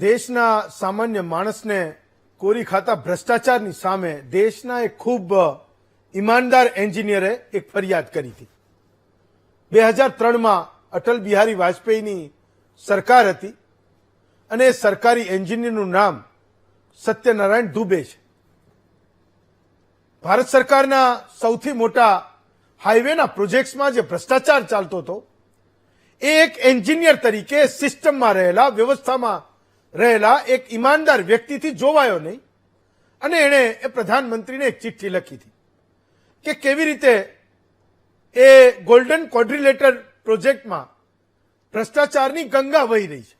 દેશના સામાન્ય માણસને કોરી ખાતા ભ્રષ્ટાચારની સામે દેશના એક ખૂબ ઈમાનદાર એન્જિનિયરે એક ફરિયાદ કરી હતી. 2003માં અટલ બિહારી વાજપેયીની સરકાર હતી અને એ સરકારી એન્જિનિયરનું નામ સત્યનારાયણ દુબે છે. ભારત સરકારના સૌથી મોટા હાઈવેના પ્રોજેક્ટ્સમાં જે ભ્રષ્ટાચાર ચાલતો હતો એ એક એન્જિનિયર તરીકે સિસ્ટમમાં રહેલા, વ્યવસ્થામાં રહેલા એક ઈમાનદાર વ્યક્તિથી જોવાયો નહીં અને એણે એ પ્રધાનમંત્રીને એક ચિઠ્ઠી લખી હતી કે કેવી રીતે એ ગોલ્ડન ક્વોડ્રિલેટર પ્રોજેક્ટમાં ભ્રષ્ટાચારની ગંગા વહી રહી છે.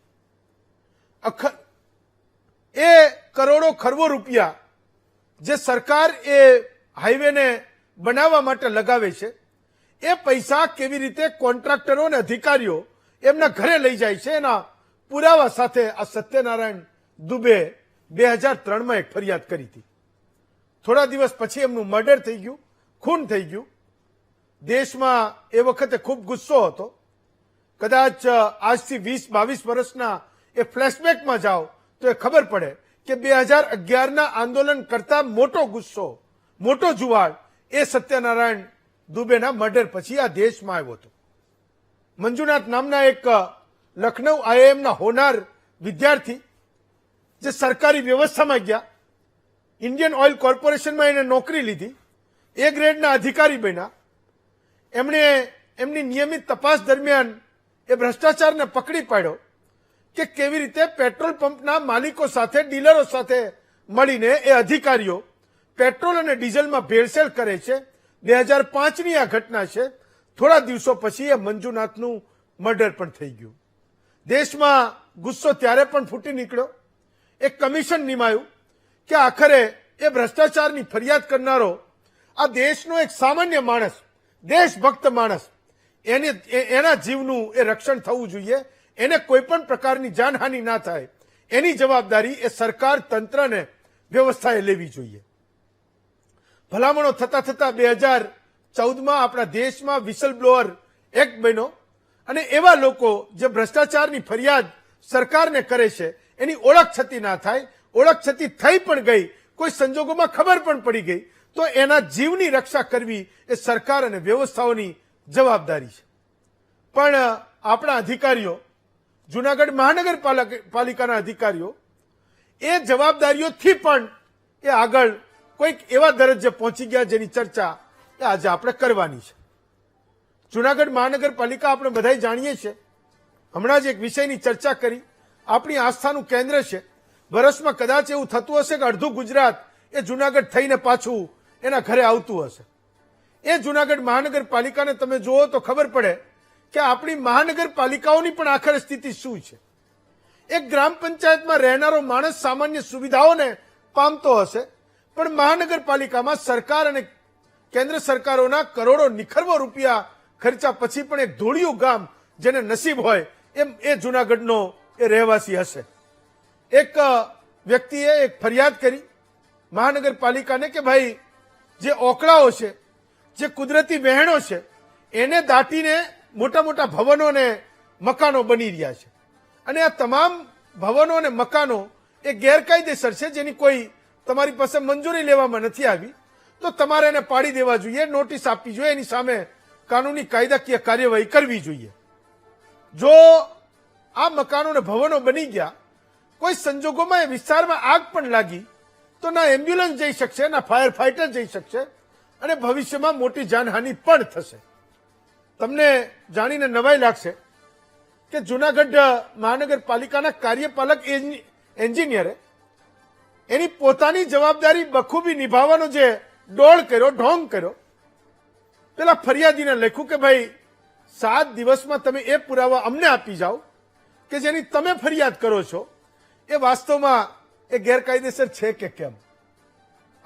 એ કરોડો ખરબો રૂપિયા જે સરકાર એ હાઈવેને બનાવવા માટે લગાવે છે એ પૈસા કેવી રીતે કોન્ટ્રાક્ટરો અને અધિકારીઓ એમના ઘરે લઈ જાય છે એના પુરાવા સાથે આ સત્યનારાયણ દુબે 2003માં એક ફરિયાદ કરી હતી. થોડા દિવસ પછી એમનું મર્ડર થઈ ગયું, ખૂન થઈ ગયું. દેશમાં એ વખતે ખૂબ ગુસ્સો હતો. કદાચ આજથી 20-22 વર્ષના એ ફ્લેશબેકમાં જાઓ તો એ ખબર પડે કે 2011ના આંદોલન કરતા મોટો ગુસ્સો, મોટો જુવાળ એ સત્યનારાયણ દુબેના મર્ડર પછી આ દેશમાં આવ્યો હતો. મંજુનાથ નામના એક લખનઉ આઈઆઈએમના હોનાર વિદ્યાર્થી જે સરકારી વ્યવસ્થામાં ગયા, ઇન્ડિયન ઓઇલ કોર્પોરેશનમાં એને નોકરી લીધી, એ ગ્રેડના અધિકારી બન્યા. એમણે એમની નિયમિત તપાસ દરમિયાન એ ભ્રષ્ટાચારને પકડી પાડ્યો કે કેવી રીતે પેટ્રોલ પંપના માલિકો સાથે, ડીલરો સાથે મળીને એ અધિકારીઓ પેટ્રોલ અને ડીઝલમાં ભેળસેળ કરે છે. 2005ની આ ઘટના છે. થોડા દિવસો પછી એ મંજુનાથનું મર્ડર પણ થઈ ગયું. દેશમાં ગુસ્સો ત્યારે પણ ફૂટી નીકળ્યો. એક કમિશન નિમાયું કે આખરે એ ભ્રષ્ટાચારની ફરિયાદ કરનારો આ દેશનો એક સામાન્ય માણસ, દેશભક્ત માણસ, એના જીવનું એ રક્ષણ થવું જોઈએ, એને કોઈ પણ પ્રકારની જાનહાનિ ના થાય એની જવાબદારી એ સરકાર, તંત્રને, વ્યવસ્થાએ લેવી જોઈએ. ભલામણો થતા થતા 2014માં આપણા દેશમાં વિસલ બ્લોઅર એક્ટ બન્યો અને એવા લોકો જે ભ્રષ્ટાચારની ફરિયાદ સરકારને કરે છે એની ઓળખ છતી ના થાય, ઓળખ છતી થઈ પણ ગઈ, કોઈ સંજોગોમાં ખબર પણ પડી ગઈ તો એના જીવની રક્ષા કરવી એ સરકાર અને વ્યવસ્થાઓની જવાબદારી છે. પણ આપણા અધિકારીઓ, જૂનાગઢ મહાનગરપાલિકાના અધિકારીઓ એ જવાબદારીઓથી પણ એ આગળ કોઈક એવા દરજ્જે પહોંચી ગયા જેની ચર્ચા એ આજે આપણે કરવાની છે. જૂનાગઢ મહાનગરપાલિકા આપણે બધા જાણીએ છીએ, હમણાં જ એક વિષયની ચર્ચા કરી, આપણી આસ્થાનું કેન્દ્ર છે. વર્ષમાં કદાચ એવું થતું હશે કે અડધું ગુજરાત એ જૂનાગઢ થઈને પાછું એના ઘરે આવતું હશે. એ જૂનાગઢ મહાનગરપાલિકાને તમે જુઓ તો ખબર પડે કે આપણી મહાનગરપાલિકાઓની પણ આખરે સ્થિતિ શું છે. એક ગ્રામ પંચાયતમાં રહેનારો માણસ સામાન્ય સુવિધાઓને પામતો હશે, પણ મહાનગરપાલિકામાં સરકાર અને કેન્દ્ર સરકારોના કરોડો નિખરવો રૂપિયા ખર્ચા પછી પણ એક ધોળિયું ગામ જેને નસીબ હોય એમ એ જૂનાગઢનો એ રહેવાસી હશે. એક વ્યક્તિએ એક ફરિયાદ કરી મહાનગરપાલિકાને કે ભાઈ જે ઓકળાઓ છે, જે કુદરતી વહેણો છે એને દાટીને મોટા મોટા ભવનો અને મકાનો બની રહ્યા છે અને આ તમામ ભવનો અને મકાનો એ ગેરકાયદેસર છે, જેની કોઈ તમારી પાસે મંજૂરી લેવામાં નથી આવી, તો તમારે એને પાડી દેવા જોઈએ, નોટિસ આપવી જોઈએ, એની સામે કાનૂની કાયદાકીય કાર્યવાહી કરવી જોઈએ. જો આ મકાનો અને ભવનો બની ગયા, કોઈ સંજોગોમાં એ વિસ્તારમાં આગ પણ લાગી તો ના એમ્બ્યુલન્સ જઈ શકશે, ના ફાયર ફાઈટર જઈ શકશે અને ભવિષ્યમાં મોટી જાનહાનિ પણ થશે. તમને જાણીને નવાઈ લાગશે કે જૂનાગઢ મહાનગરપાલિકાના કાર્યપાલક એન્જિનિયરે એની પોતાની જવાબદારી બખૂબી નિભાવવાનો જે ડોળ કર્યો, ઢોંગ કર્યો, પેલા ફરિયાદીને લખ્યું કે ભાઈ 7 દિવસમાં તમે એ પુરાવા અમને આપી જાઓ કે જેની તમે ફરિયાદ કરો છો એ વાસ્તવમાં એ ગેરકાયદેસર છે કે કેમ.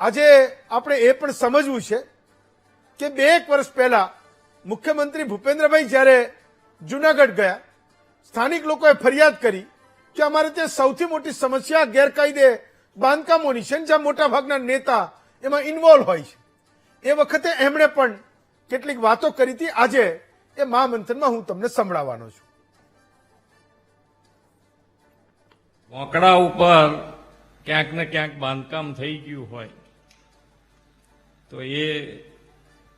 આજે આપણે એ પણ સમજવું છે કે 2 વર્ષ પહેલા મુખ્યમંત્રી ભૂપેન્દ્રભાઈ જ્યારે જૂનાગઢ ગયા, સ્થાનિક લોકોએ ફરિયાદ કરી કે અમારે ત્યાં સૌથી મોટી સમસ્યા ગેરકાયદે બાંધકામોની છે, જ્યાં મોટાભાગના નેતા એમાં ઇન્વોલ્વ હોય છે. એ વખતે એમણે પણ કેટલીક વાતો કરી હતી. આજે એ મહામંથનમાં હું તમને સંભળાવવાનો છું. કોંકડા ઉપર ક્યાંક ને ક્યાંક બાંધકામ થઈ ગયું હોય તો એ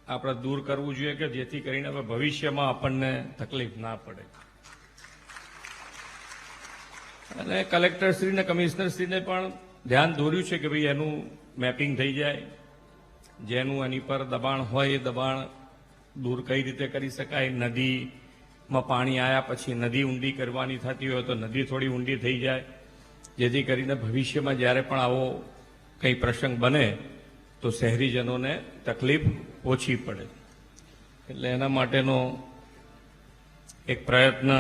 આપણે દૂર કરવું જોઈએ કે જેથી કરીને હવે ભવિષ્યમાં આપણને તકલીફ ના પડે. અને કલેક્ટરશ્રી ને કમિશનરશ્રીને પણ ધ્યાન દોર્યું છે કે ભાઈ એનું મેપિંગ થઈ જાય, જેનું એની પર દબાણ હોય એ દબાણ દૂર કઈ રીતે કરી શકાય. નદીમાં પાણી આવ્યા પછી નદી ઊંડી કરવાની થતી હોય તો નદી થોડી ઊંડી થઈ જાય, જેથી કરીને ભવિષ્યમાં જ્યારે પણ આવો કંઈ પ્રસંગ બને તો શહેરીજનોને તકલીફ ઓછી પડે. એટલે એના માટેનો એક પ્રયત્ન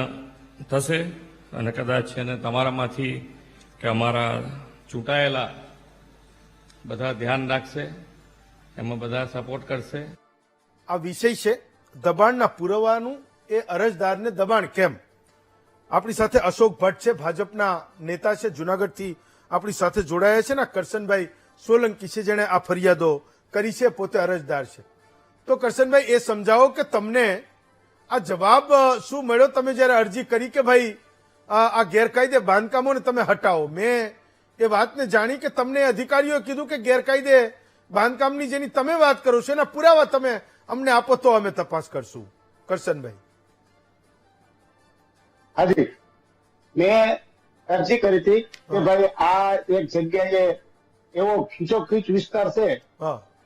થશે અને કદાચ એને તમારામાંથી કે અમારા ચૂંટાયેલા બધા ધ્યાન રાખશે, એમાં બધા સપોર્ટ કરશે. આ વિષય છે દબાણના પુરાવાનું, એ અરજદારને દબાણ કેમ. આપણી સાથે અશોક ભટ્ટ છે, ભાજપના નેતા છે, જુનાગઢથી આપણી સાથે જોડાયા છે ને કરશનભાઈ સોલંકી છે જેણે આ ફરિયાદો કરી છે, પોતે અરજદાર છે. તો કરશનભાઈ એ સમજાવો કે તમને આ જવાબ શું મળ્યો તમે જયારે અરજી કરી કે ભાઈ આ ગેરકાયદે બાંધકામોને તમે હટાવો. મેં એ વાતને જાણી કે તમને અધિકારીઓએ કીધું કે ગેરકાયદે બાંધકામની જેની તમે વાત કરો છો એના પુરાવા તમે અમને આપો તો અમે તપાસ કરશું. કરશનભાઈ. હાજી, મેં અરજી કરી હતી કે ભાઈ આ એક જગ્યાએ એવો ખીચોખીચ વિસ્તાર છે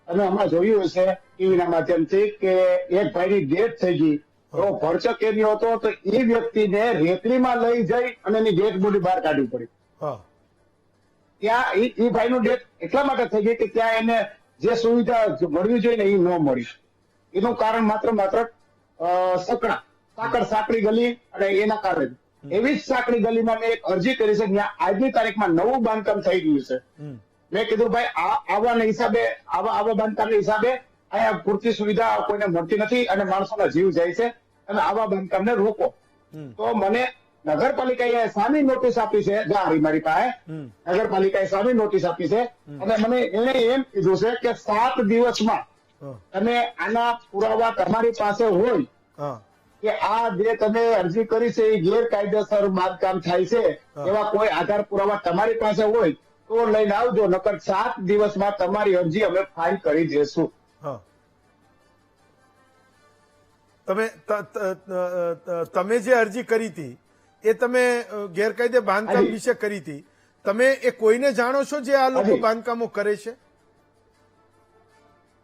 અને હમણાં જોયું હશે ટીવીના માધ્યમથી કે એક ભાઈની ડેથ થઈ ગઈ. એવો ભરચક એરિયો હતો તો એ વ્યક્તિને રેતડીમાં લઈ જઈ અને એની ડેડ બોડી બહાર કાઢવી પડી. ત્યાં એ ભાઈનું ડેથ એટલા માટે થઈ ગઈ કે ત્યાં એને જે સુવિધા મળવી જોઈએ ને એ ન મળી. એનું કારણ માત્ર સાંકડી ગલી અને એના કારણે એવી જ સાંકડી ગલીમાં મેં એક અરજી કરી છે. ત્યાં આજની તારીખમાં નવું બાંધકામ થઈ ગયું છે. મેં કીધું ભાઈ આવાના હિસાબે આવા બાંધકામના હિસાબે અહીંયા પૂરતી સુવિધા કોઈને મળતી નથી અને માણસોના જીવ જાય છે અને આવા બાંધકામને રોકો. તો મને નગરપાલિકાએ સામી નોટિસ આપી છે, મારી પાસે નગરપાલિકાએ સામી નોટિસ આપી છે અને મને એને એમ કીધું છે કે 7 દિવસમાં તમે આના પુરાવા તમારી પાસે હોય કે આ જે તમે અરજી કરી છે એ ગેરકાયદેસર બાંધકામ થાય છે એવા કોઈ આધાર પુરાવા તમારી પાસે હોય તો લઈને આવજો, નકર 7 દિવસમાં તમારી અરજી અમે ફાઇલ કરી દેશું. તમે જે અરજી કરી હતી એ તમે ગેરકાયદે બાંધકામ વિશે કરી હતી, તમે એ કોઈને જાણો છો જે આ લોકો બાંધકામો કરે છે?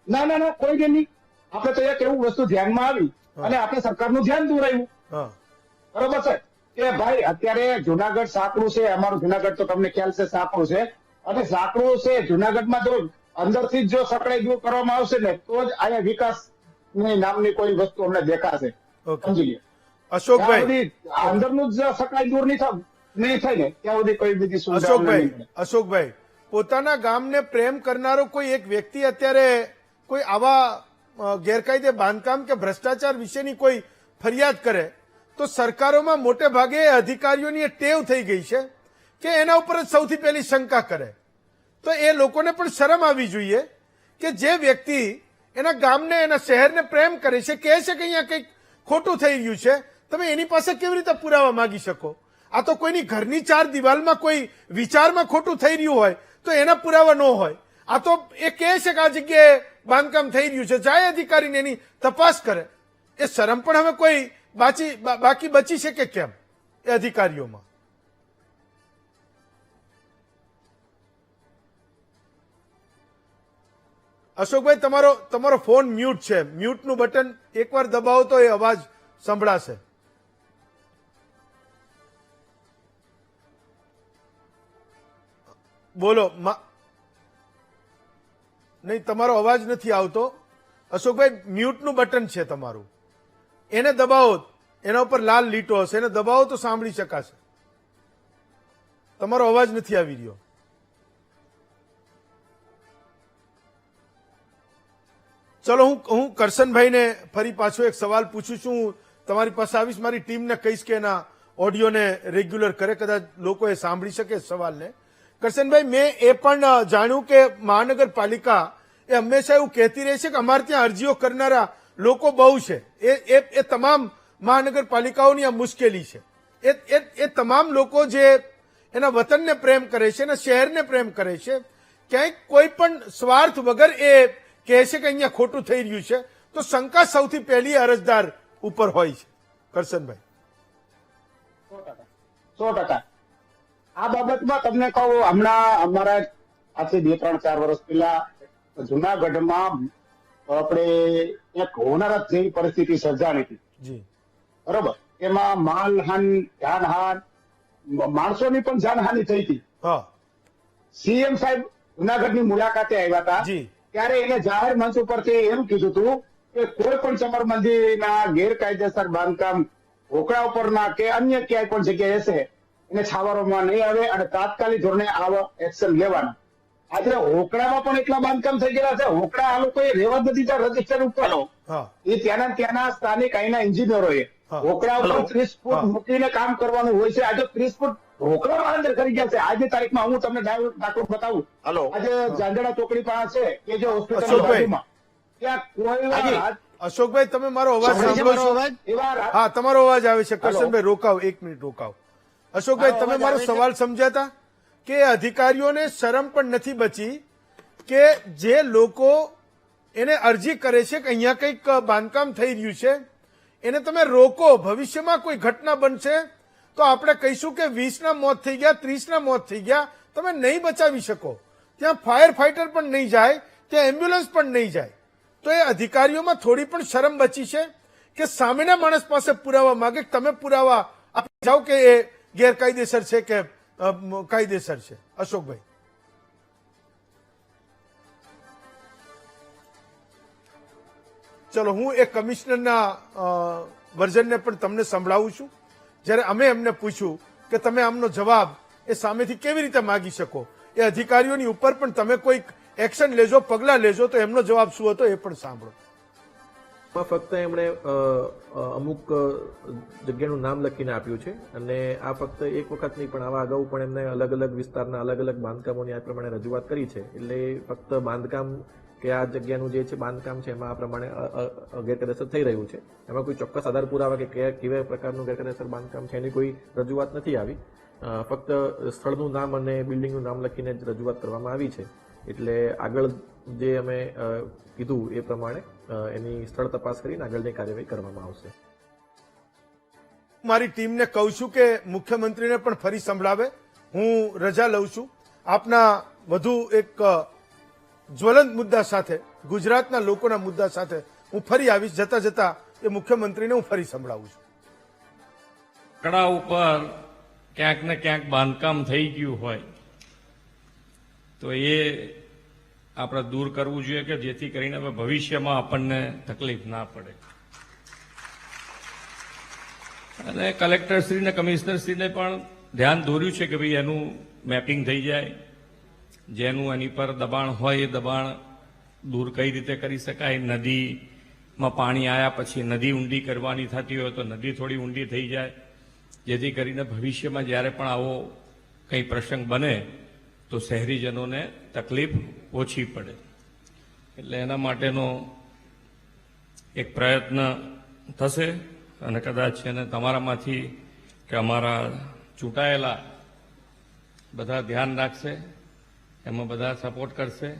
ના કોઈને નહીં. આપણે તો એક એવું વસ્તુ ધ્યાનમાં આવી અને આપણે સરકારનું ધ્યાન દોરાયું. બરોબર છે કે ભાઈ અત્યારે જુનાગઢ સાંકડું છે, અમારું જુનાગઢ તો તમને ખ્યાલ છે સાંકડું છે અને સાંકડું છે જુનાગઢમાં જો અંદરથી જ જો સકડાઈ દૂર કરવામાં આવશે ને તો જ અહીંયા વિકાસ નામની કોઈ વસ્તુ અમને દેખાશે. સમજી લે અશોકભાઈ, અંદરનું જ સકડાઈ દૂર નહીં થાય ને ત્યાં સુધી કોઈ બીજી અશોકભાઈ, પોતાના ગામને પ્રેમ કરનારો કોઈ એક વ્યક્તિ અત્યારે કોઈ આવા ગેરકાયદે બાંધકામ કે ભ્રષ્ટાચાર વિશેની કોઈ ફરિયાદ કરે તો સરકારોમાં મોટે ભાગે અધિકારીઓની એ ટેવ થઈ ગઈ છે કે એના ઉપર જ સૌથી પહેલી શંકા કરે. તો એ લોકોને પણ શરમ આવી જોઈએ કે જે વ્યક્તિ એના ગામને એના શહેરને પ્રેમ કરે છે, કહે છે કે અહીંયા કંઈક ખોટું થઈ રહ્યું છે, તમે એની પાસે કેવી રીતે પુરાવા માંગી શકો? આ તો કોઈની ઘરની 4 દિવાલમાં કોઈ વિચારમાં ખોટું થઈ રહ્યું હોય તો એના પુરાવા ન હોય. આ તો એ કહે છે કે આ જગ્યાએ બાંધકામ થઈ રહ્યું છે, જાય અધિકારીને એની તપાસ કરે. એ શરમ પણ હવે કોઈ બાકી બચી છે કે કેમ એ અધિકારીઓમાં? અશોકભાઈ, તમારો ફોન મ્યુટ છે. મ્યુટનું બટન એકવાર દબાવો તો એ અવાજ સંભળાશે. બોલો. નહીં, તમારો અવાજ નથી આવતો. અશોકભાઈ, મ્યુટનું બટન છે તમારું, એને દબાવો. એના ઉપર લાલ લીટો હશે, એને દબાવો તો સાંભળી શકાશે. તમારો અવાજ નથી આવી રહ્યો. ચલો, હું કરશનભાઈને ફરી પાછો એક સવાલ પૂછું છું. તમારી પાસે આવીશ, મારી ટીમને કહીશ કે એના ઓડિયોને રેગ્યુલર કરે, કદાચ લોકોએ સાંભળી શકે સવાલને. કરશનભાઈ, મેં એ પણ જાણ્યું કે મહાનગરપાલિકા એ હંમેશા એવું કહેતી રહે છે કે અમારે ત્યાં અરજીઓ કરનારા લોકો બહુ છે. એ તમામ મહાનગરપાલિકાઓની આ મુશ્કેલી છે. એ તમામ લોકો જે એના વતનને પ્રેમ કરે છે, એના શહેરને પ્રેમ કરે છે, ક્યાંક કોઈ પણ સ્વાર્થ વગર એ કહે છે કે અહીંયા ખોટું થઈ રહ્યું છે, તો શંકા સૌથી પહેલી અરજદાર ઉપર હોય છે. કરશનભાઈ, 100%. આ બાબતમાં તમને કહું, હમણાં અમારા આજથી 2-3-4 વર્ષ પહેલા જુનાગઢમાં આપણે એક હોનારત જેવી પરિસ્થિતિ સર્જાણી હતી. જી, બરોબર. એમાં માલહાન, જાનહાન, માણસોની પણ જાનહાનિ થઈ હતી. હા, સીએમ સાહેબ જુનાગઢની મુલાકાતે આવ્યા હતા. જી, ત્યારે એને જાહેર મંચ ઉપરથી એમ કીધું હતું કે કોઈ પણ ચમરબંધીના ગેરકાયદેસર બાંધકામ હોકળા ઉપરના કે અન્ય ક્યાંય પણ જગ્યાએ હશે એને છાવરવામાં નહીં આવે અને તાત્કાલિક ધોરણે આવા એક્શન લેવાના. આજે હોકળામાં પણ એટલા બાંધકામ થઈ ગયેલા છે, હોકળા આ લોકોએ રહેવા જ નથી દીધા રજીસ્ટર ઉપર. હા, એ ત્યાંના સ્થાનિક અહીંના એન્જિનિયરોએ હા. હોકળા ઉપર 30 ફૂટ હા. મૂકીને કામ કરવાનું હોય છે. આજે 30 ફૂટ હોકળામાં અંદર કરી ગયા છે. આજની તારીખમાં હું તમને દાખલો બતાવું. આજે જાંજડા ચોકડી પાસે છે કે જે હોસ્પિટલની અશોકભાઈ. બાજુમાં ત્યાં કોઈ અશોકભાઈ, તમે મારો અવાજ સાંભળો છો? એવા હા, તમારો અવાજ આવે છે. કરશનભાઈ, રોકાવ, 1 મિનિટ રોકાવ. અશોકભાઈ, તમે મારો સવાલ સમજ્યા હતા કે અધિકારીઓને શરમ પણ નથી બચી કે જે લોકો એને અરજી કરે છે કે અહીંયા કંઈક બાંધકામ થઈ રહ્યું છે એને તમે રોકો. ભવિષ્યમાં કોઈ ઘટના બનશે તો આપણે કહીશું કે 20ના મોત થઈ ગયા, 30ના મોત થઈ ગયા, તમે નહીં બચાવી શકો. ત્યાં ફાયર ફાઈટર પણ નહીં જાય, ત્યાં એમ્બ્યુલન્સ પણ નહીં જાય. તો એ અધિકારીઓમાં થોડી પણ શરમ બચી છે કે સામેના માણસ પાસે પુરાવા માંગે, તમે પુરાવા આપી જાઓ કે એ ગેરકાયદેસર છે કે કાયદેસર છે. અશોકભાઈ, ચલો હું એક કમિશનરના વર્ઝનને પણ તમને સંભળાવું છું. જ્યારે અમે એમને પૂછ્યું કે તમે આમનો જવાબ એ સામેથી કેવી રીતે માગી શકો, એ અધિકારીઓની ઉપર પણ તમે કોઈક એક્શન લેજો, પગલાં લેજો, તો એમનો જવાબ શું હતો એ પણ સાંભળો. ફક્ત એમણે અમુક જગ્યાનું નામ લખીને આપ્યું છે અને આ ફક્ત એક વખત નહીં પણ આવા અગાઉ પણ એમને અલગ અલગ વિસ્તારના અલગ અલગ બાંધકામોની આ પ્રમાણે રજૂઆત કરી છે. એટલે ફક્ત બાંધકામ કે આ જગ્યાનું જે છે બાંધકામ છે એમાં આ પ્રમાણે ગેરકાયદેસર થઈ રહ્યું છે, એમાં કોઈ ચોક્કસ આધાર પુરાવા કે કેવા પ્રકારનું ગેરકાયદેસર બાંધકામ છે એની કોઈ રજૂઆત નથી આવી. ફક્ત સ્થળનું નામ અને બિલ્ડિંગનું નામ લખીને જ રજૂઆત કરવામાં આવી છે. એટલે આગળ જે અમે કીધું એ પ્રમાણે એની સ્થળ તપાસ કરીને આગળની કાર્યવાહી કરવામાં આવશે. મારી ટીમને કહું છું કે મુખ્યમંત્રીને પણ ફરી સંભળાવે. હું રજા લઉં છું. આપના વધુ એક જ્વલંત મુદ્દા સાથે, ગુજરાતના લોકોના મુદ્દા સાથે હું ફરી આવીશ. જતા જતા એ મુખ્યમંત્રીને હું ફરી સંભળાવું છું. કડા ઉપર ક્યાંક ને ક્યાંક બાંધકામ થઈ ગયું હોય તો એ આપણે દૂર કરવું જોઈએ કે જેથી કરીને હવે ભવિષ્યમાં આપણને તકલીફ ના પડે. અને કલેક્ટરશ્રી ને કમિશનરશ્રીને પણ ધ્યાન દોર્યું છે કે ભાઈ એનું મેપિંગ થઈ જાય, જેનું એની પર દબાણ હોય એ દબાણ દૂર કઈ રીતે કરી શકાય. નદીમાં પાણી આવ્યા પછી નદી ઊંડી કરવાની થતી હોય તો નદી થોડી ઊંડી થઈ જાય, જેથી કરીને ભવિષ્યમાં જ્યારે પણ આવો કંઈ પ્રસંગ બને તો શહેરીજનોને તકલીફ ઓછી પડે. એટલે એના માટેનો એક પ્રયત્ન થશે અને કદાચ એને તમારામાંથી કે અમારા ચૂંટાયેલા બધા ધ્યાન રાખશે, એમાં બધા સપોર્ટ કરશે.